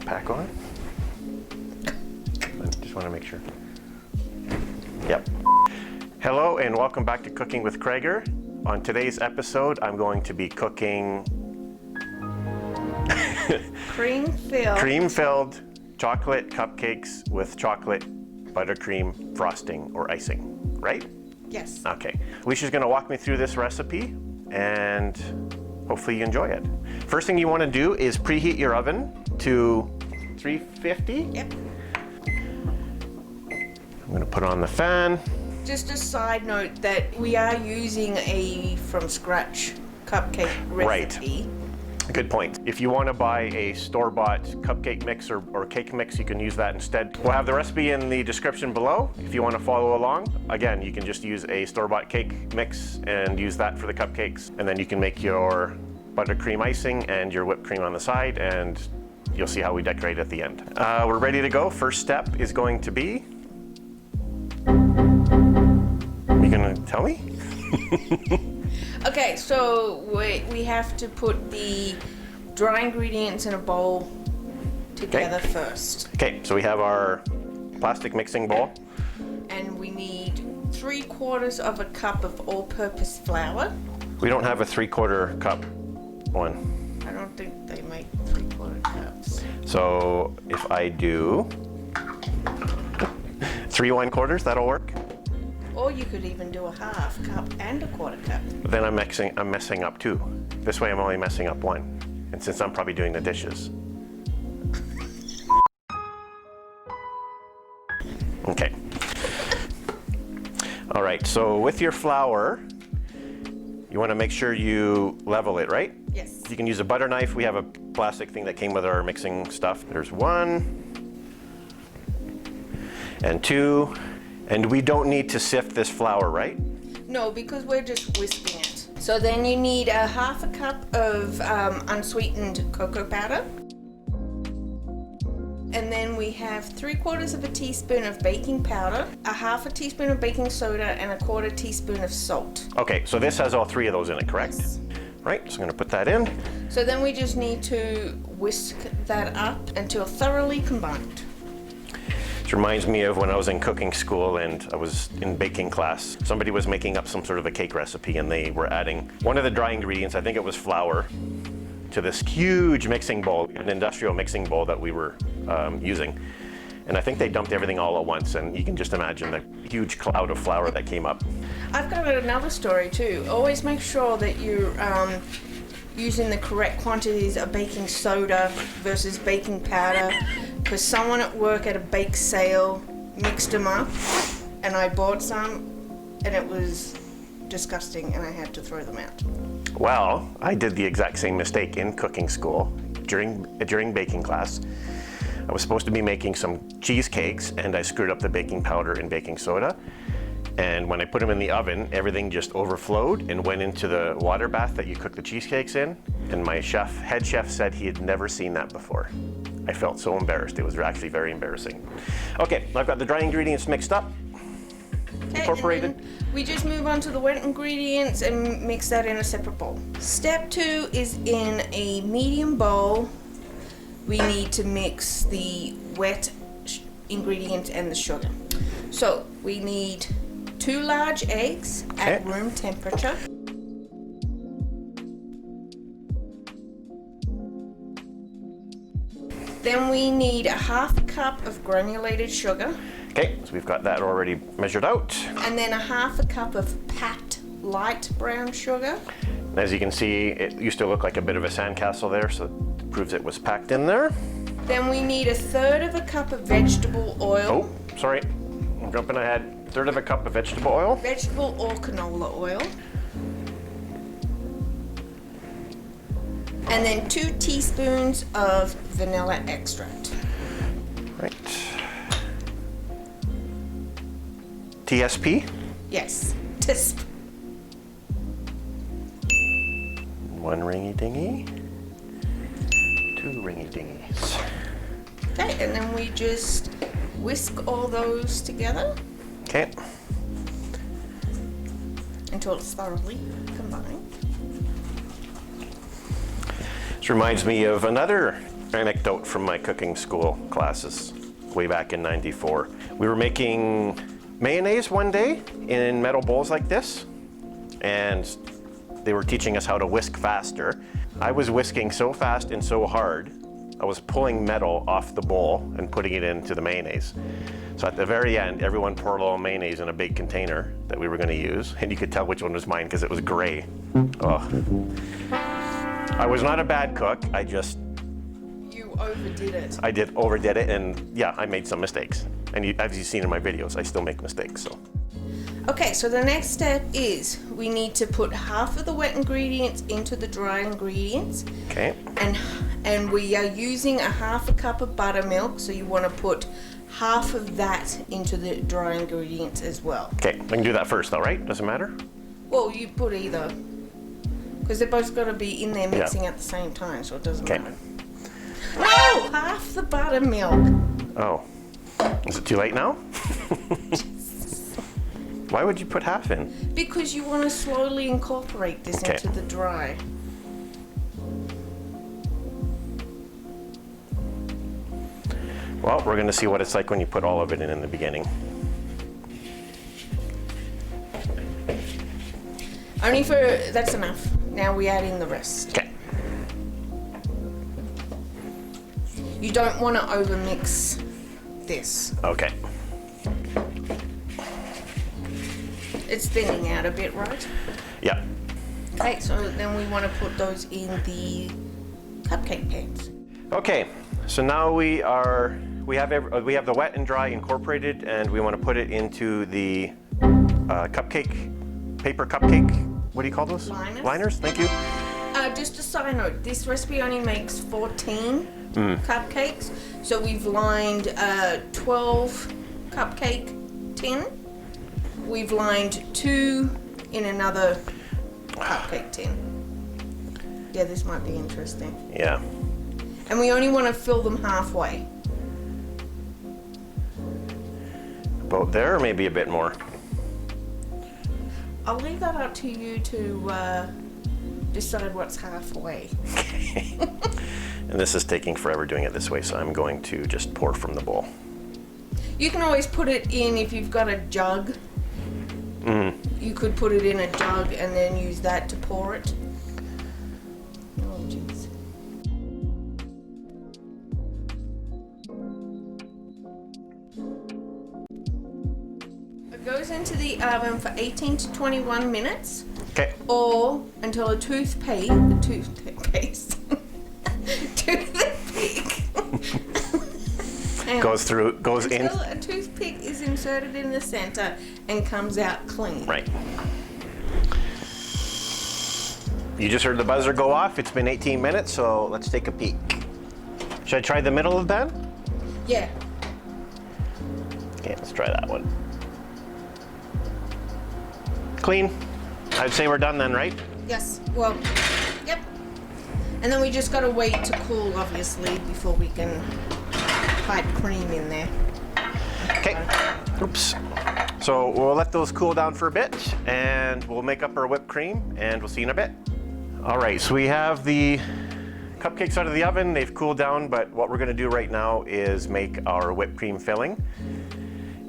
pack on. I just want to make sure. Yep. Hello and welcome back to Cooking with Kragger. On today's episode, I'm going to be cooking cream-filled chocolate cupcakes with chocolate buttercream frosting or icing, right? Yes. Okay. Alicia's going to walk me through this recipe and hopefully you enjoy it. First thing you want to do is preheat your oven to 350. Yep. I'm going to put on the fan. Just a side note that we are using a from scratch cupcake recipe. Right. Good point. If you want to buy a store-bought cupcake mix or cake mix, you can use that instead. We'll have the recipe in the description below if you want to follow along. Again, you can just use a store-bought cake mix and use that for the cupcakes. And then you can make your buttercream icing and your whipped cream on the side, and you'll see how we decorate at the end. We're ready to go. First step is going to be... Are you going to tell me? Okay, so we have to put the dry ingredients in a bowl together first. Okay, so we have our plastic mixing bowl. And we need 3/4 of a cup of all-purpose flour. We don't have a 3/4 cup one. I don't think they make 3/4 cups. So if I do 3 1/4, that'll work. Or you could even do a 1/2 cup and a 1/4 cup. But then I'm messing up 2. This way I'm only messing up 1. And since I'm probably doing the dishes. Okay. All right, so with your flour, you want to make sure you level it, right? Yes. You can use a butter knife. We have a plastic thing that came with our mixing stuff. There's 1 and 2. And we don't need to sift this flour, right? No, because we're just whisking it. So then you need a 1/2 cup of unsweetened cocoa powder. And then we have 3/4 of a teaspoon of baking powder, a 1/2 teaspoon of baking soda, and a 1/4 teaspoon of salt. Okay, so this has all 3 of those in it, correct? Yes. Right, so I'm gonna put that in. So then we just need to whisk that up until thoroughly combined. This reminds me of when I was in cooking school and I was in baking class. Somebody was making up some sort of a cake recipe and they were adding one of the dry ingredients, I think it was flour, to this huge mixing bowl, an industrial mixing bowl that we were using. And I think they dumped everything all at once, and you can just imagine the huge cloud of flour that came up. I've got another story too. Always make sure that you're using the correct quantities of baking soda versus baking powder, because someone at work at a bake sale mixed them up and I bought some and it was disgusting and I had to throw them out. Well, I did the exact same mistake in cooking school during baking class. I was supposed to be making some cheesecakes and I screwed up the baking powder and baking soda. And when I put them in the oven, everything just overflowed and went into the water bath that you cook the cheesecakes in. And my head chef said he had never seen that before. I felt so embarrassed. It was actually very embarrassing. Okay, I've got the dry ingredients mixed up, incorporated. And then we just move on to the wet ingredients and mix that in a separate bowl. Step 2 is in a medium bowl. We need to mix the wet ingredients and the sugar. So we need 2 large eggs at room temperature. Then we need a 1/2 cup of granulated sugar. Okay, so we've got that already measured out. And then a 1/2 cup of packed light brown sugar. As you can see, it used to look like a bit of a sandcastle there, so it proves it was packed in there. Then we need a 1/3 of a cup of vegetable oil. Oh, sorry, I'm jumping ahead. 1/3 of a cup of vegetable oil. Vegetable or canola oil. And then 2 teaspoons of vanilla extract. Right. TSP. Yes, TSP. 1 ringy dingy. 2 ringy dingies. Okay, and then we just whisk all those together. Okay. Until it's thoroughly combined. This reminds me of another anecdote from my cooking school classes way back in '94. We were making mayonnaise one day in metal bowls like this, and they were teaching us how to whisk faster. I was whisking so fast and so hard, I was pulling metal off the bowl and putting it into the mayonnaise. So at the very end, everyone poured a little mayonnaise in a big container that we were going to use, and you could tell which one was mine because it was gray. Oh. I was not a bad cook, I just... You overdid it. I overdid it, and yeah, I made some mistakes. And as you've seen in my videos, I still make mistakes, so. Okay, so the next step is we need to put half of the wet ingredients into the dry ingredients. Okay. And we are using a half a cup of buttermilk, so you want to put half of that into the dry ingredients as well. Okay, we can do that first though, right? Doesn't matter? Well, you put either, because they're both got to be in there mixing at the same time, so it doesn't matter. No, half the buttermilk. Oh, is it too late now? Why would you put half in? Because you want to slowly incorporate this into the dry. Well, we're going to see what it's like when you put all of it in the beginning. Only for, that's enough. Now we add in the rest. Okay. You don't want to overmix this. Okay. It's thinning out a bit, right? Yeah. Okay, so then we want to put those in the cupcake pans. Okay, so now we have the wet and dry incorporated, and we want to put it into the paper cupcake. What do you call those? Liners. Liners. Thank you. Just a side note, this recipe only makes 14 cupcakes, so we've lined 12 cupcake tin. We've lined 2 in another cupcake tin. Yeah, this might be interesting. Yeah. And we only want to fill them halfway. About there, or maybe a bit more. I'll leave that up to you to decide what's halfway. And this is taking forever doing it this way, so I'm going to just pour from the bowl. You can always put it in if you've got a jug. You could put it in a jug and then use that to pour it. Oh, jeez. It goes into the oven for 18 to 21 minutes. Okay. Or until a toothpick goes in. Until a toothpick is inserted in the center and comes out clean. Right. You just heard the buzzer go off. It's been 18 minutes, so let's take a peek. Should I try the middle of that? Yeah. Okay, let's try that one. Clean. I'd say we're done then, right? Yes. Well, yep. And then we just gotta wait to cool, obviously, before we can pipe cream in there. Okay. Oops. So we'll let those cool down for a bit, and we'll make up our whipped cream, and we'll see you in a bit. All right, so we have the cupcakes out of the oven. They've cooled down, but what we're gonna do right now is make our whipped cream filling.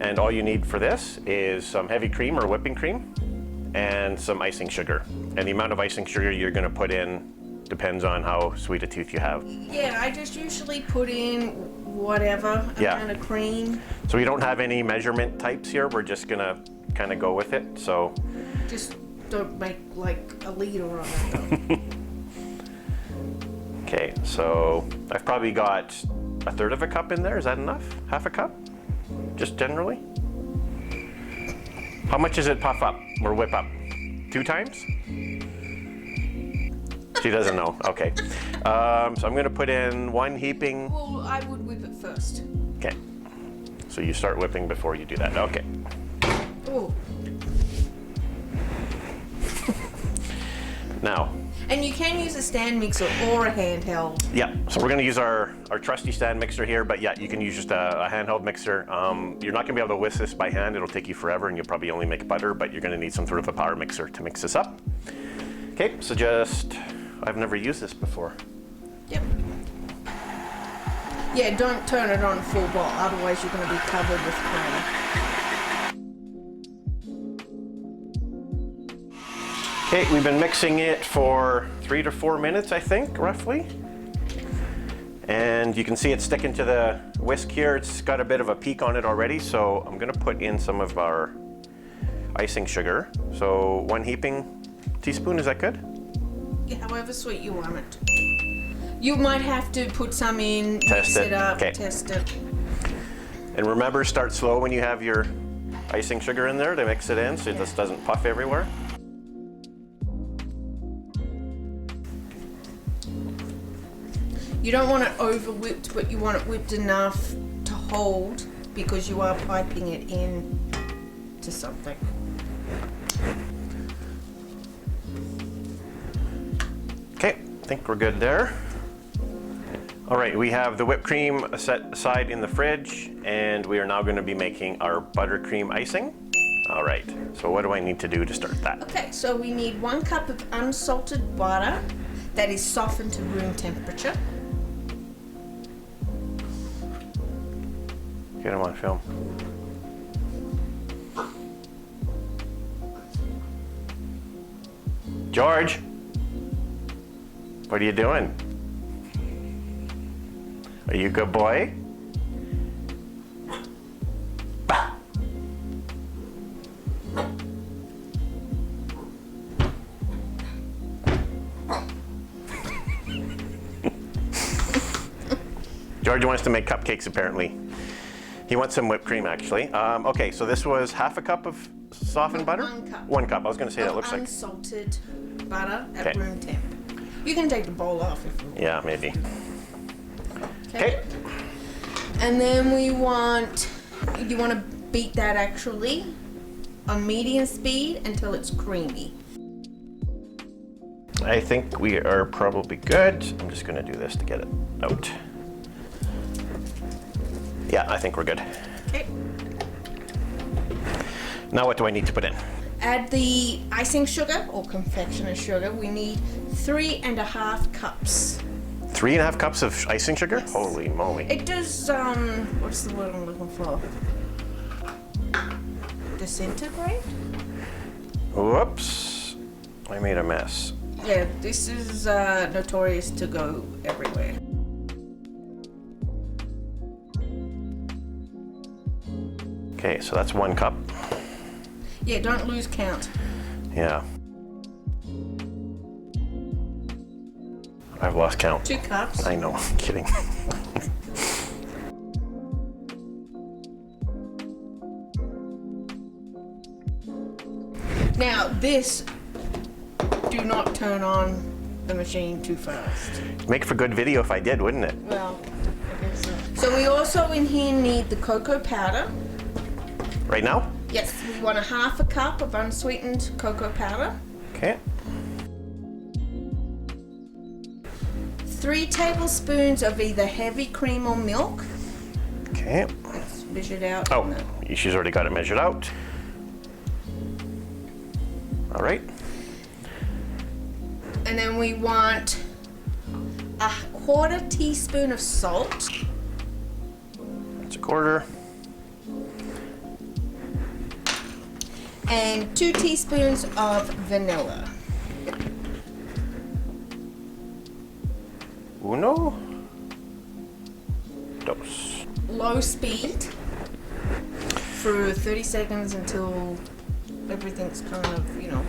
And all you need for this is some heavy cream or whipping cream and some icing sugar. And the amount of icing sugar you're gonna put in depends on how sweet a tooth you have. Yeah, I just usually put in whatever kind of cream. So we don't have any measurement types here. We're just gonna kind of go with it. So just don't make like a liter of it. Okay, so I've probably got 1/3 of a cup in there. Is that enough? Half a cup? Just generally? How much does it puff up or whip up? 2 times? She doesn't know. Okay. So I'm going to put in 1 heaping. Well, I would whip it first. Okay. So you start whipping before you do that. Okay. Oh. Now. And you can use a stand mixer or a handheld. Yeah, so we're going to use our trusty stand mixer here, but yeah, you can use just a handheld mixer. You're not going to be able to whisk this by hand. It'll take you forever, and you'll probably only make butter, but you're going to need some sort of a power mixer to mix this up. Okay, so I've never used this before. Yep. Yeah, don't turn it on full boil, otherwise you're going to be covered with cream. Okay, we've been mixing it for 3 to 4 minutes, I think, roughly. And you can see it's sticking to the whisk here. It's got a bit of a peak on it already, so I'm gonna put in some of our icing sugar. So 1 heaping teaspoon, is that good? Yeah, however sweet you want it. You might have to put some in, Test mix it up, okay. test it. And remember, start slow when you have your icing sugar in there to mix it in so it just doesn't puff everywhere. You don't want it over whipped, but you want it whipped enough to hold because you are piping it in to something. Okay, I think we're good there. All right, we have the whipped cream set aside in the fridge, and we are now going to be making our buttercream icing. All right, so what do I need to do to start that? Okay, so we need 1 cup of unsalted butter that is softened to room temperature. Get him on film. George, what are you doing? Are you a good boy? Bah. George wants to make cupcakes, apparently. He wants some whipped cream, actually. Okay, so this was half a cup of softened butter? 1 cup. 1 cup. I was going to say that looks like. Unsalted butter at Okay. room temp. You can take the bowl off if you want. Yeah, maybe. Okay. And then you want to beat that actually on medium speed until it's creamy. I think we are probably good. I'm just going to do this to get it out. Yeah, I think we're good. Okay. Now what do I need to put in? Add the icing sugar or confectioner sugar. We need 3.5 cups. 3.5 cups of icing sugar? Yes. Holy moly. It does, what's the word I'm looking for? Disintegrate? Whoops. I made a mess. Yeah, this is notorious to go everywhere. Okay, so that's 1 cup. Yeah, don't lose count. Yeah. I've lost count. 2 cups. I know, I'm kidding. Now this, do not turn on the machine too fast. Make for good video if I did, wouldn't it? Well, I guess so. So we also in here need the cocoa powder. Right now? Yes, we want 1/2 cup of unsweetened cocoa powder. Okay. 3 tablespoons of either heavy cream or milk. Okay. Let's measure it out. Oh, she's already got it measured out. All right. And then we want 1/4 teaspoon of salt. That's 1/4. And 2 teaspoons of vanilla. Uno. Dos. Low speed for 30 seconds until everything's kind of, you know.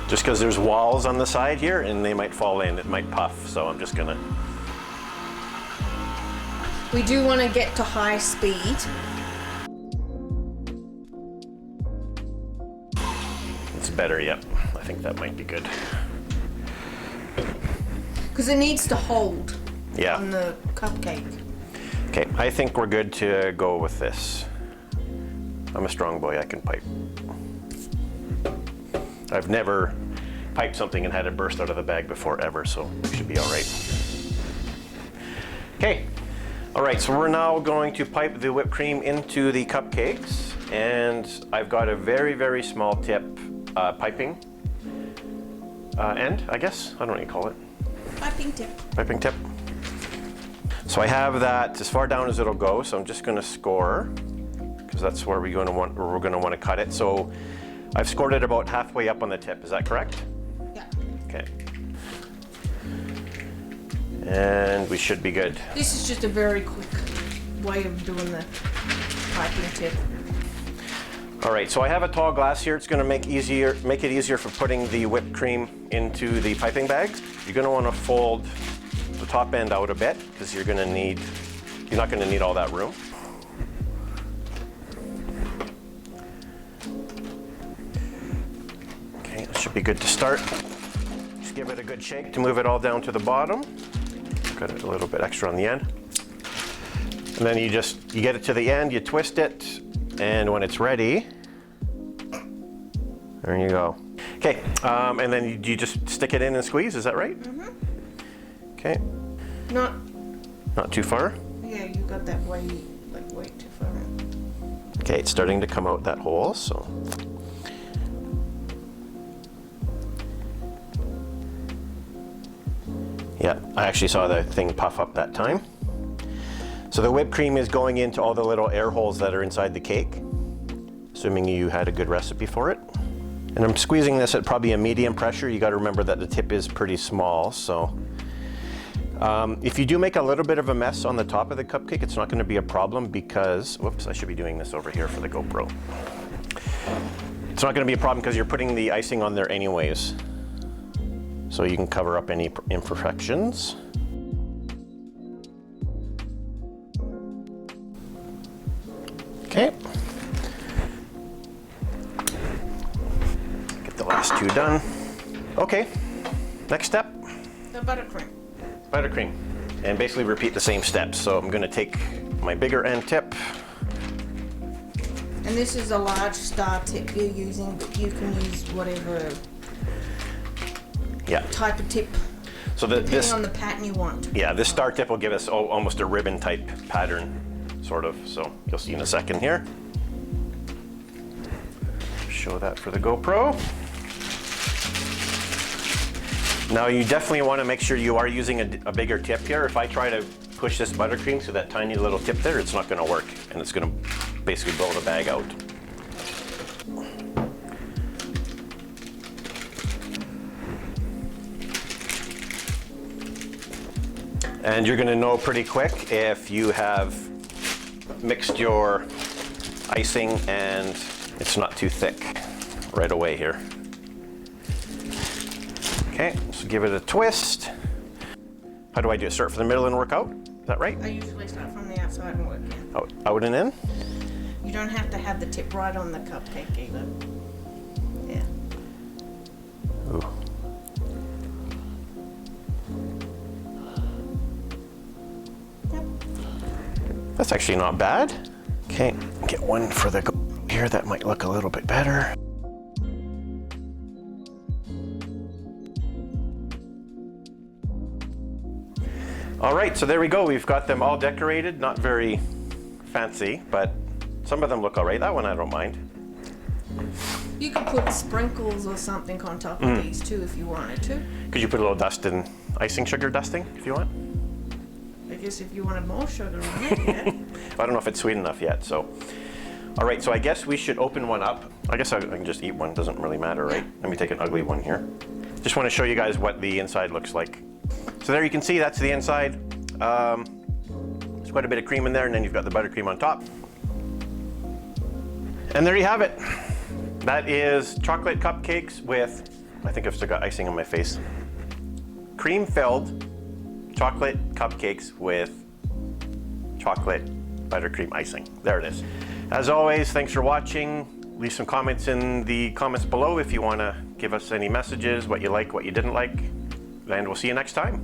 Just because there's walls on the side here and they might fall in, it might puff, so I'm just gonna. We do want to get to high speed. It's better, yep. I think that might be good. Because it needs to hold Yeah. on the cupcake. Okay, I think we're good to go with this. I'm a strong boy, I can pipe. I've never piped something and had it burst out of the bag before ever, so we should be all right. Okay, All right, so we're now going to pipe the whipped cream into the cupcakes, and I've got a very, very small tip piping end, I guess. I don't know what you call it. Piping tip. Piping tip. So I have that as far down as it'll go, so I'm just going to score, because that's where we're going to want to cut it. So I've scored it about halfway up on the tip. Is that correct? Yeah. Okay. And we should be good. This is just a very quick way of doing the piping tip. All right, so I have a tall glass here. It's going to make it easier for putting the whipped cream into the piping bags. You're going to want to fold the top end out a bit because you're not going to need all that room. Okay, that should be good to start. Just give it a good shake to move it all down to the bottom. Got a little bit extra on the end. And then you get it to the end, you twist it, and when it's ready, there you go. Okay, and then you just stick it in and squeeze, is that right? Mm-hmm. Okay. Not too far? Yeah, you got that way too far in. Okay, it's starting to come out that hole, so. Yeah, I actually saw the thing puff up that time. So the whipped cream is going into all the little air holes that are inside the cake, assuming you had a good recipe for it. And I'm squeezing this at probably a medium pressure. You got to remember that the tip is pretty small, so. If you do make a little bit of a mess on the top of the cupcake, it's not going to be a problem because, whoops, I should be doing this over here for the GoPro. It's not going to be a problem because you're putting the icing on there anyways. So you can cover up any imperfections. Okay. Get the last two done. Okay, next step. The buttercream. Buttercream. And basically repeat the same steps. So I'm gonna take my bigger end tip. And this is a large star tip you're using, but you can use whatever type of tip, so depending on the pattern you want. Yeah, this star tip will give us almost a ribbon type pattern, sort of. So you'll see in a second here. Show that for the GoPro. Now you definitely want to make sure you are using a bigger tip here. If I try to push this buttercream through that tiny little tip there, it's not going to work, and it's going to basically blow the bag out. And you're going to know pretty quick if you have mixed your icing and it's not too thick right away here. Okay, so give it a twist. How do I do it? Start from the middle and work out? Is that right? I usually start from the outside and work in. Out and in? You don't have to have the tip right on the cupcake either. Yeah. Ooh. That's actually not bad. Okay, get one for the here. That might look a little bit better. All right, so there we go. We've got them all decorated. Not very fancy, but some of them look all right. That one I don't mind. You could put sprinkles or something on top of these too if you wanted to. Could you put a little dust in icing sugar dusting if you want? I guess if you wanted more sugar on it, yeah. I don't know if it's sweet enough yet, so. All right, so I guess we should open one up. I guess I can just eat one, doesn't really matter, right? Let me take an ugly one here. Just want to show you guys what the inside looks like. So there you can see, that's the inside. There's quite a bit of cream in there, and then you've got the buttercream on top. And there you have it. That is chocolate cupcakes with, I think I've still got icing on my face. Cream-filled chocolate cupcakes with chocolate buttercream icing. There it is. As always, thanks for watching. Leave some comments in the comments below if you want to give us any messages, what you like, what you didn't like, and we'll see you next time.